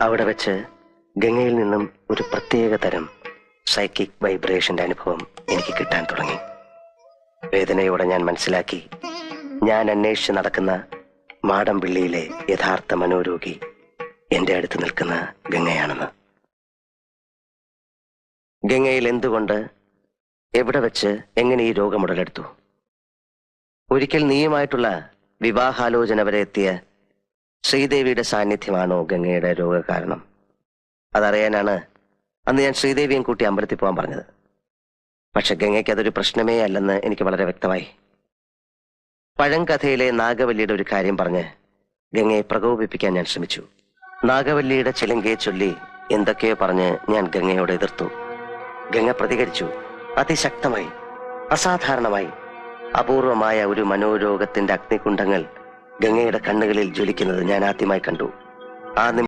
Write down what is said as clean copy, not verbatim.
അവിടെ വെച്ച് ഗംഗയിൽ നിന്നും ഒരു പ്രത്യേക തരം സൈക്കിക് വൈബ്രേഷന്റെ അനുഭവം എനിക്ക് കിട്ടാൻ തുടങ്ങി. വേദനയോടെ ഞാൻ മനസ്സിലാക്കി, ഞാൻ അന്വേഷിച്ച് നടക്കുന്ന മാടമ്പിള്ളിയിലെ യഥാർത്ഥ മനോരോഗി എന്റെ അടുത്ത് നിൽക്കുന്ന ഗംഗയാണെന്ന്. ഗംഗയിൽ എന്തുകൊണ്ട്, എവിടെ വെച്ച്, എങ്ങനെ ഈ രോഗം ഉടലെടുത്തു? ഒരിക്കൽ നീയുമായിട്ടുള്ള വിവാഹാലോചന വരെ എത്തിയ ശ്രീദേവിയുടെ സാന്നിധ്യമാണോ ഗംഗയുടെ രോഗകാരണം? അതറിയാനാണ് അന്ന് ഞാൻ ശ്രീദേവിയും കൂട്ടി അമ്പലത്തിൽ പോകാൻ പറഞ്ഞത്. പക്ഷെ ഗംഗയ്ക്ക് അതൊരു പ്രശ്നമേ അല്ലെന്ന് എനിക്ക് വളരെ വ്യക്തമായി. പഴങ്കഥയിലെ നാഗവല്ലിയുടെ ഒരു കാര്യം പറഞ്ഞ് ഗംഗയെ പ്രകോപിപ്പിക്കാൻ ഞാൻ ശ്രമിച്ചു. നാഗവല്ലിയുടെ ചിലങ്കയെ ചൊല്ലി എന്തൊക്കെയോ പറഞ്ഞ് ഞാൻ ഗംഗയോട് എതിർത്തു. ഗംഗ പ്രതികരിച്ചു. അതിശക്തമായി, അസാധാരണമായി. അപൂർവമായ ഒരു മനോരോഗത്തിന്റെ അഗ്നികുണ്ഡങ്ങൾ ഗംഗയുടെ കണ്ണുകളിൽ ജ്വലിക്കുന്നത് ഞാൻ ആദ്യമായി കണ്ടു. ആ